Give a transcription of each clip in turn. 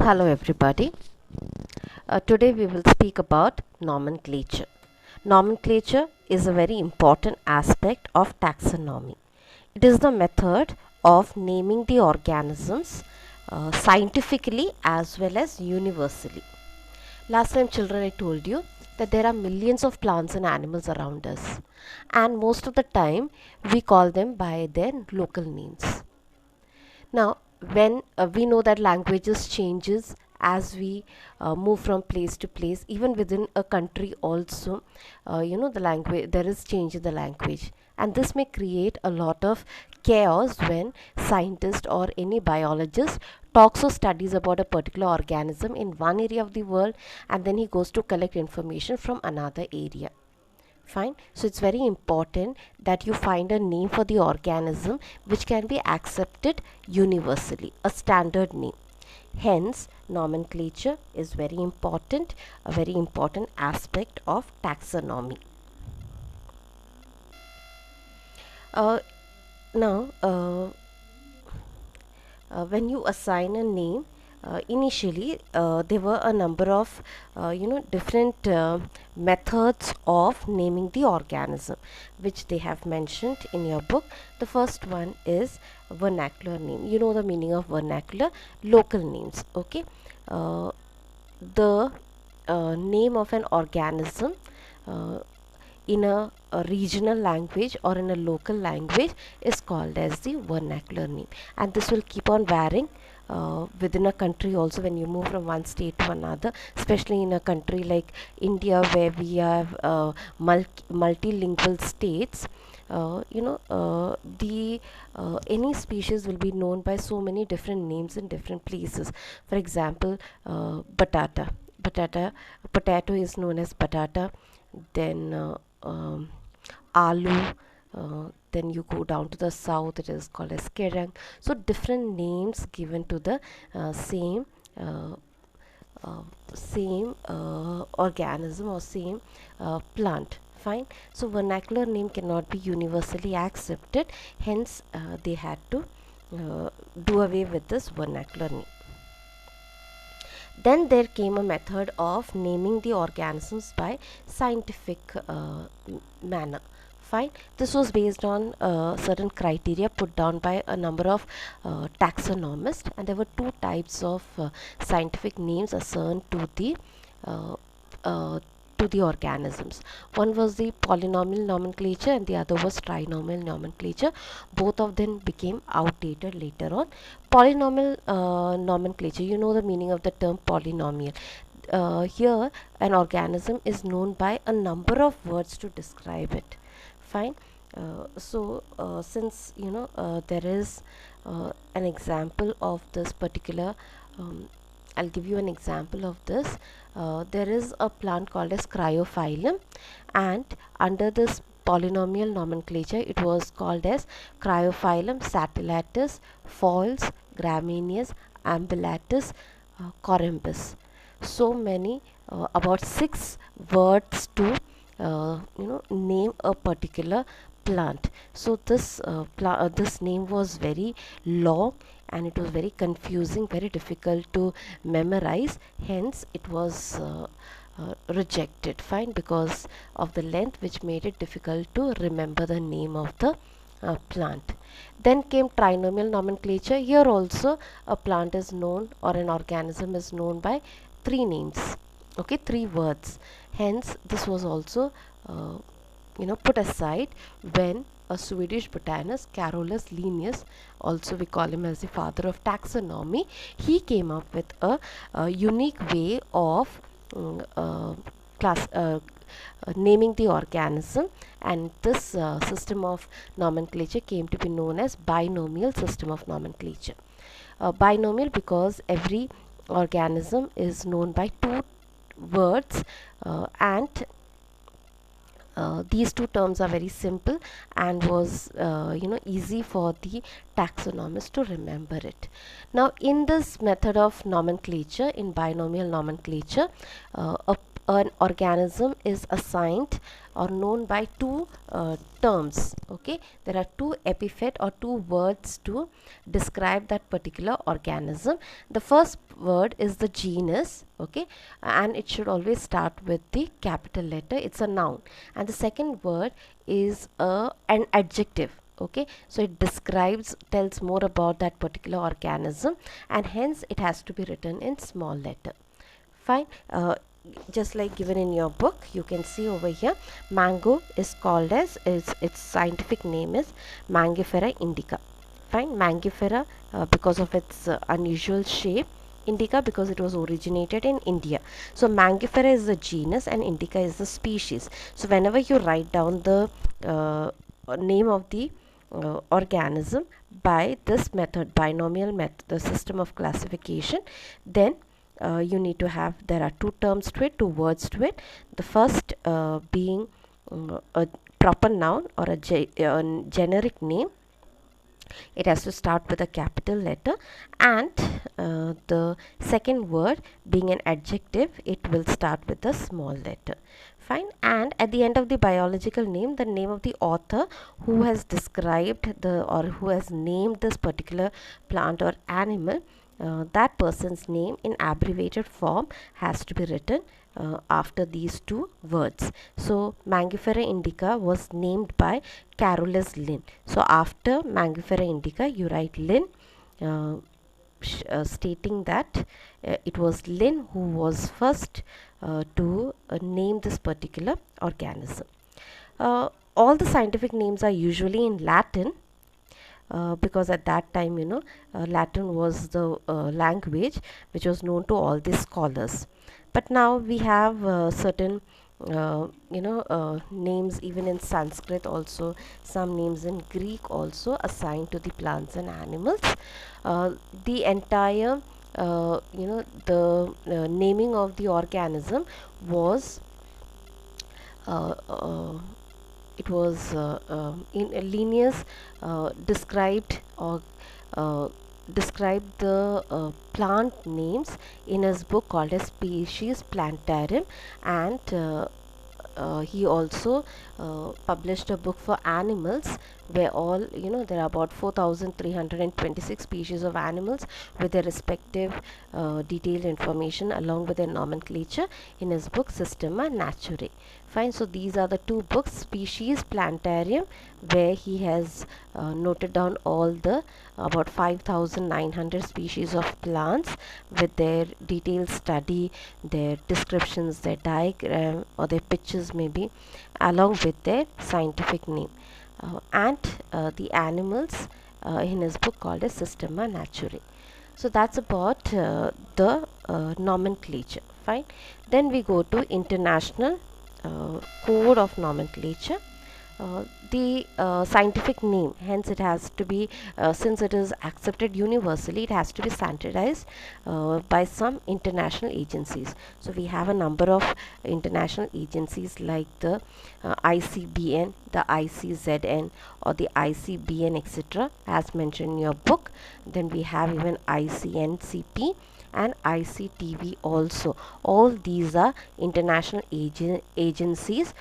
Hello everybody. Today we will speak about nomenclature. Nomenclature is a very important aspect of taxonomy. It is the method of naming the organisms scientifically as well as universally. Last time, children, I told you that there are millions of plants and animals around us, and most of the time we call them by their local names. Now, when we know that languages changes as we move from place to place, even within a country also, the language, there is change in the language, and this may create a lot of chaos when scientist or any biologist talks or studies about a particular organism in one area of the world, and then he goes to collect information from another area. Fine. So it's very important that you find a name for the organism which can be accepted universally, a standard name. Hence, nomenclature is very important, a very important aspect of taxonomy. Uh, now, when you assign a name, initially there were a number of different methods of naming the organism which they have mentioned in your book. The first one is vernacular name. You know the meaning of vernacular, local names. Okay, the name of an organism uh, in a regional language or in a local language is called as the vernacular name, and this will keep on varying within a country also when you move from one state to another, especially in a country like India where we have multilingual states. The any species will be known by so many different names in different places. For example, batata potato is known as batata. Then aloo. Then you go down to the south, it is called as kerang. So different names given to the same uh, uh, organism or same plant. Fine. So vernacular name cannot be universally accepted, hence they had to do away with this vernacular name. Then there came a method of naming the organisms by scientific manner. Fine. This was based on certain criteria put down by a number of taxonomists, and there were two types of scientific names assigned uh, uh, to the organisms. One was the polynomial nomenclature and the other was trinomial nomenclature. Both of them became outdated later on. Polynomial nomenclature, you know the meaning of the term polynomial. Here an organism is known by a number of words to describe it. Fine. Since there is an example of this particular, I'll give you an example of this. There is a plant called as cryophyllum, and under this polynomial nomenclature it was called as cryophyllum satellatus, foils, gramineus, ambullatus, corymbus. So many, about 6 words to name a particular plant. So this name was very long and it was very confusing, very difficult to memorize, hence it was rejected. Fine. Because of the length which made it difficult to remember the name of the plant. Then came trinomial nomenclature. Here also a plant is known or an organism is known by 3 names. Okay, 3 words. Hence this was also put aside when a Swedish botanist, Carolus Linnaeus, also we call him as the father of taxonomy, he came up with a unique way of class naming the organism, and this system of nomenclature came to be known as binomial system of nomenclature. Binomial because every organism is known by 2 words, and these two terms are very simple and was easy for the taxonomist to remember it. Now in this method of nomenclature, in binomial nomenclature, an organism is assigned or known by two terms. Okay, there are two epithet or two words to describe that particular organism. The first word is the genus, okay, and it should always start with the capital letter. It's a noun. And the second word is an adjective. Okay, so it tells more about that particular organism, and hence it has to be written in small letter. Fine. Just like given in your book, you can see over here, mango is called as, its scientific name is Mangifera indica. Fine. Mangifera because of its unusual shape, indica because it was originated in India. So Mangifera is the genus and indica is the species. So whenever you write down the name of the organism by this method, binomial method, the system of classification, then you need to have, there are two terms to it, two words to it. The first being a proper noun or a generic name. It has to start with a capital letter, and the second word being an adjective, it will start with a small letter. Fine. And at the end of the biological name, the name of the author who has described the, or who has named this particular plant or animal, that person's name in abbreviated form has to be written after these two words. So Mangifera indica was named by Carolus Linn. So after Mangifera indica, you write Linn, stating that it was Linn who was first to name this particular organism. All the scientific names are usually in Latin, because at that time, Latin was the language which was known to all these scholars. But now we have certain names even in Sanskrit also, some names in Greek also assigned to the plants and animals. The entire the naming of the organism was it was in Linnaeus described or described the plant names in his book called as Species Plantarum, and he also published a book for animals where all, there are about 4,326 species of animals with their respective detailed information along with their nomenclature in his book Systema Naturae. Fine. So these are the two books, Species Plantarum, where he has noted down all the about 5,900 species of plants with their detailed study, their descriptions, their diagram or their pictures maybe, along with their scientific name, and the animals in his book called as Systema Naturae. So that's about the nomenclature. Fine. Then we go to international code of nomenclature. The scientific name, hence it has to be, since it is accepted universally, it has to be standardized by some international agencies. So we have a number of international agencies like the ICBN, the ICZN or the ICBN, etc., as mentioned in your book. Then we have even ICNCP and ICTV also. All these are international agencies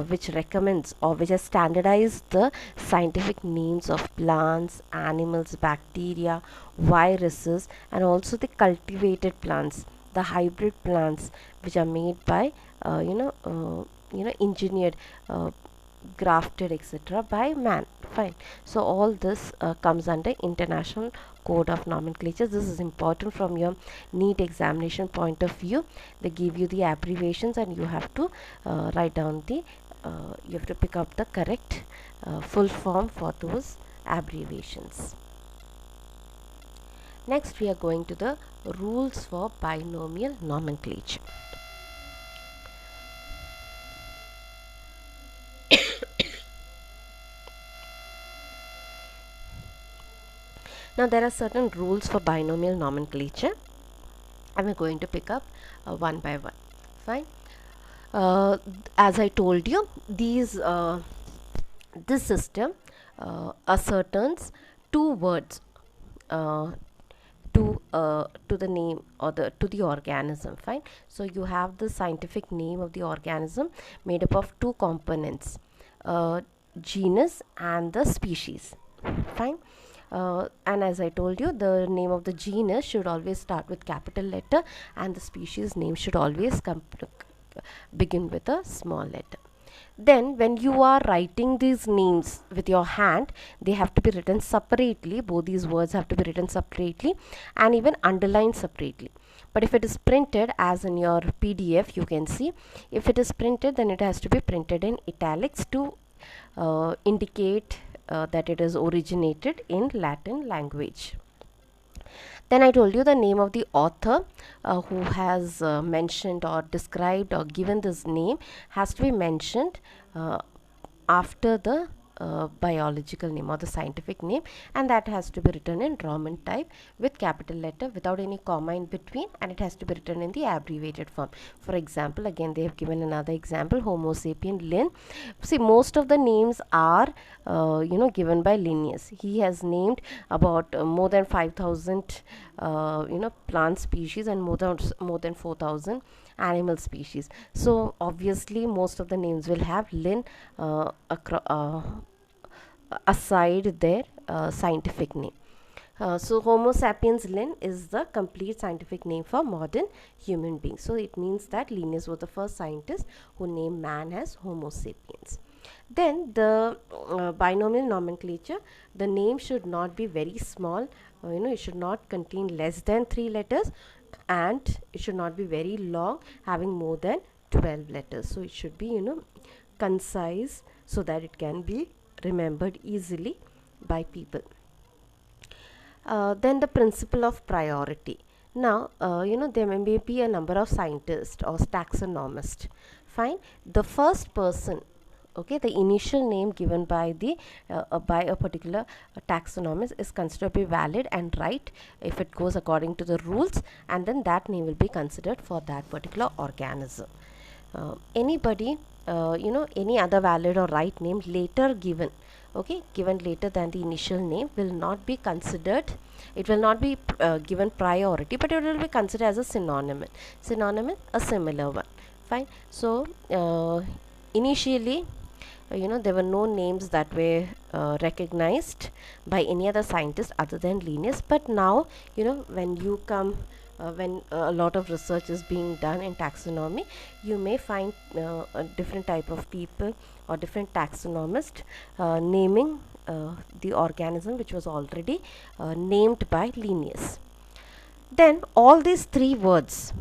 which recommends or which has standardized the scientific names of plants, animals, bacteria, viruses, and also the cultivated plants, the hybrid plants which are made by engineered, grafted, etc., by man. Fine. So all this comes under international code of nomenclature. This is important from your NEET examination point of view. They give you the abbreviations and you have to write down the you have to pick up the correct full form for those abbreviations. Next we are going to the rules for binomial nomenclature. Now there are certain rules for binomial nomenclature and we're going to pick up one by one. Fine. As I told you, this system ascertains two words to the name or to the organism. Fine. So you have the scientific name of the organism made up of two components, genus and the species. Fine. And as I told you, the name of the genus should always start with capital letter, and the species name should always begin with a small letter. Then when you are writing these names with your hand, they have to be written separately. Both these words have to be written separately and even underlined separately. But if it is printed, as in your PDF, you can see, if it is printed, then it has to be printed in italics to indicate that it is originated in Latin language. Then I told you the name of the author who has mentioned or described or given this name has to be mentioned after the biological name or the scientific name, and that has to be written in Roman type with capital letter without any comma in between, and it has to be written in the abbreviated form. For example, again they have given another example, Homo sapien Lin. See, most of the names are given by Linnaeus. He has named about more than 5,000 plant species and more than 4,000 animal species. So obviously most of the names will have Lin aside their scientific name. So Homo sapiens Lin is the complete scientific name for modern human beings. So it means that Linnaeus was the first scientist who named man as Homo sapiens. Then the binomial nomenclature, the name should not be very small. It should not contain less than 3 letters, and it should not be very long, having more than 12 letters. So it should be concise so that it can be remembered easily by people. Then the principle of priority. Now there may be a number of scientists or taxonomists. Fine. The first person, okay, the initial name given by the by a particular taxonomist is considered to be valid and right if it goes according to the rules, and then that name will be considered for that particular organism. Anybody any other valid or right name later given, okay, given later than the initial name, will not be considered, it will not be given priority, but it will be considered as a synonym, a similar one. Fine. So initially there were no names that were recognized by any other scientist other than Linnaeus, but now when you come when a lot of research is being done in taxonomy, you may find a different type of people or different taxonomists naming the organism which was already named by Linnaeus. Then all these three words,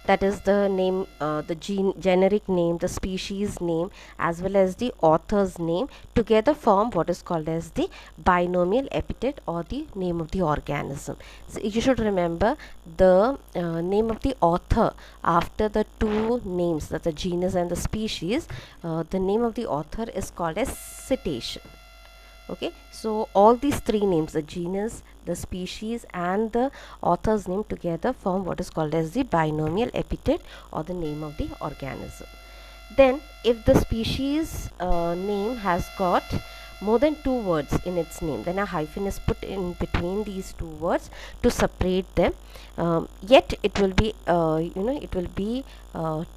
that is the name, the generic name, the species name, as well as the author's name, together form what is called as the binomial epithet or the name of the organism. So you should remember the name of the author after the two names, that the genus and the species. The name of the author is called as citation. Okay, so all these three names, the genus, the species and the author's name, together form what is called as the binomial epithet or the name of the organism. Then if the species name has got more than 2 words in its name, then a hyphen is put in between these 2 words to separate them. Yet it will be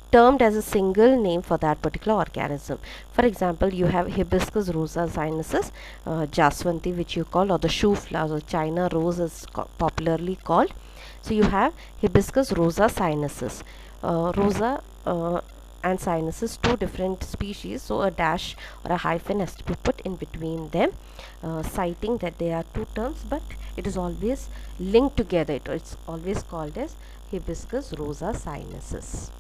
termed as a single name for that particular organism. For example, you have Hibiscus rosa sinensis, Jaswanti, which you call, or the shoe flower or China rose is popularly called. So you have Hibiscus rosa sinensis, rosa and sinensis, 2 different species, so a dash or a hyphen has to be put in between them, citing that they are 2 terms, but it is always linked together. It's always called as Hibiscus rosa sinensis.